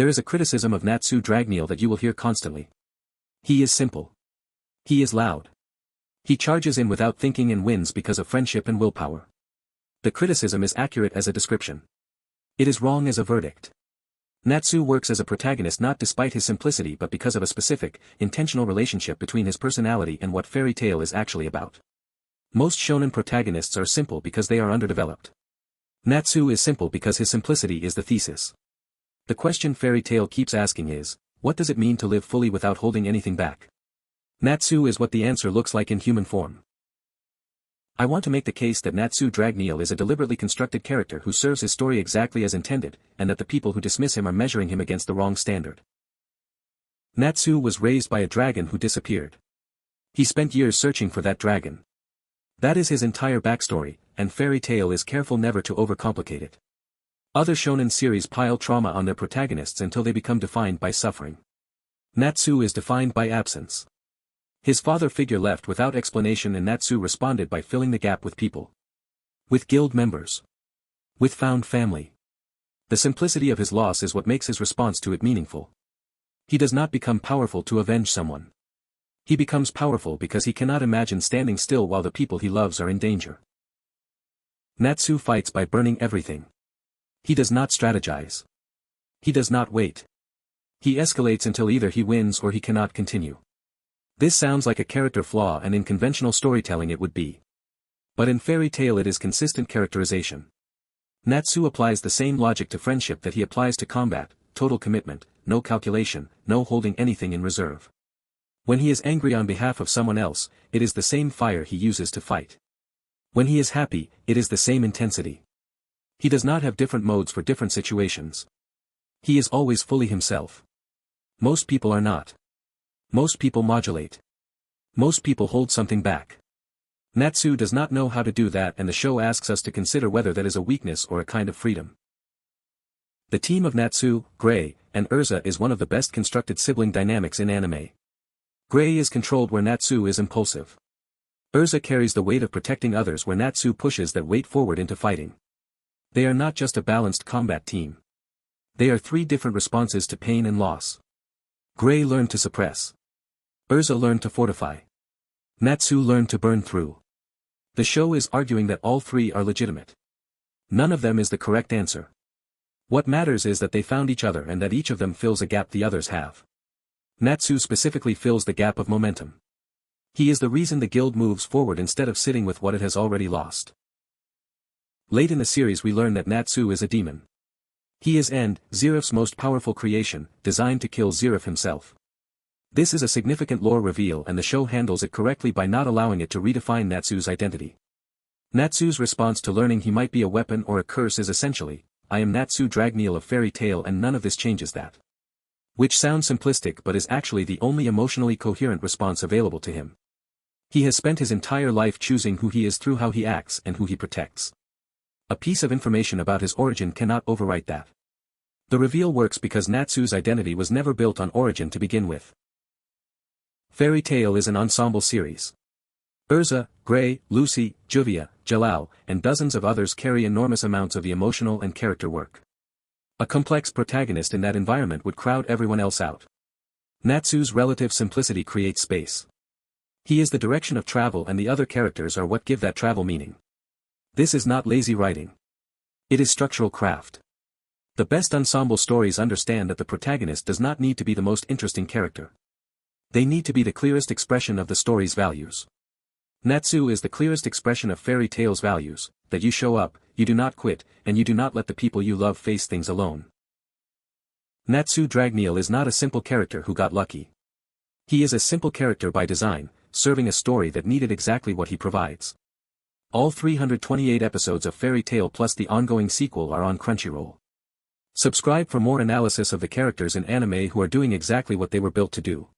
There is a criticism of Natsu Dragneel that you will hear constantly. He is simple. He is loud. He charges in without thinking and wins because of friendship and willpower. The criticism is accurate as a description. It is wrong as a verdict. Natsu works as a protagonist not despite his simplicity but because of a specific, intentional relationship between his personality and what fairy tale is actually about. Most shonen protagonists are simple because they are underdeveloped. Natsu is simple because his simplicity is the thesis. The question fairy tale keeps asking is, what does it mean to live fully without holding anything back? Natsu is what the answer looks like in human form. I want to make the case that Natsu Dragneel is a deliberately constructed character who serves his story exactly as intended, and that the people who dismiss him are measuring him against the wrong standard. Natsu was raised by a dragon who disappeared. He spent years searching for that dragon. That is his entire backstory, and fairy tale is careful never to overcomplicate it. Other shonen series pile trauma on their protagonists until they become defined by suffering. Natsu is defined by absence. His father figure left without explanation and Natsu responded by filling the gap with people. With guild members. With found family. The simplicity of his loss is what makes his response to it meaningful. He does not become powerful to avenge someone. He becomes powerful because he cannot imagine standing still while the people he loves are in danger. Natsu fights by burning everything. He does not strategize. He does not wait. He escalates until either he wins or he cannot continue. This sounds like a character flaw and in conventional storytelling it would be. But in fairy tale it is consistent characterization. Natsu applies the same logic to friendship that he applies to combat, total commitment, no calculation, no holding anything in reserve. When he is angry on behalf of someone else, it is the same fire he uses to fight. When he is happy, it is the same intensity. He does not have different modes for different situations. He is always fully himself. Most people are not. Most people modulate. Most people hold something back. Natsu does not know how to do that and the show asks us to consider whether that is a weakness or a kind of freedom. The team of Natsu, Gray, and Urza is one of the best constructed sibling dynamics in anime. Gray is controlled where Natsu is impulsive. Urza carries the weight of protecting others where Natsu pushes that weight forward into fighting. They are not just a balanced combat team. They are three different responses to pain and loss. Gray learned to suppress. Urza learned to fortify. Natsu learned to burn through. The show is arguing that all three are legitimate. None of them is the correct answer. What matters is that they found each other and that each of them fills a gap the others have. Natsu specifically fills the gap of momentum. He is the reason the guild moves forward instead of sitting with what it has already lost. Late in the series we learn that Natsu is a demon. He is Zirif's most powerful creation, designed to kill Zirif himself. This is a significant lore reveal and the show handles it correctly by not allowing it to redefine Natsu's identity. Natsu's response to learning he might be a weapon or a curse is essentially, I am Natsu Dragneel of fairy tale and none of this changes that. Which sounds simplistic but is actually the only emotionally coherent response available to him. He has spent his entire life choosing who he is through how he acts and who he protects. A piece of information about his origin cannot overwrite that. The reveal works because Natsu's identity was never built on origin to begin with. Fairy Tale is an ensemble series. Urza, Gray, Lucy, Juvia, Jalal, and dozens of others carry enormous amounts of the emotional and character work. A complex protagonist in that environment would crowd everyone else out. Natsu's relative simplicity creates space. He is the direction of travel and the other characters are what give that travel meaning. This is not lazy writing. It is structural craft. The best ensemble stories understand that the protagonist does not need to be the most interesting character. They need to be the clearest expression of the story's values. Natsu is the clearest expression of fairy tale's values, that you show up, you do not quit, and you do not let the people you love face things alone. Natsu Dragneel is not a simple character who got lucky. He is a simple character by design, serving a story that needed exactly what he provides. All 328 episodes of Fairy Tail plus the ongoing sequel are on Crunchyroll. Subscribe for more analysis of the characters in anime who are doing exactly what they were built to do.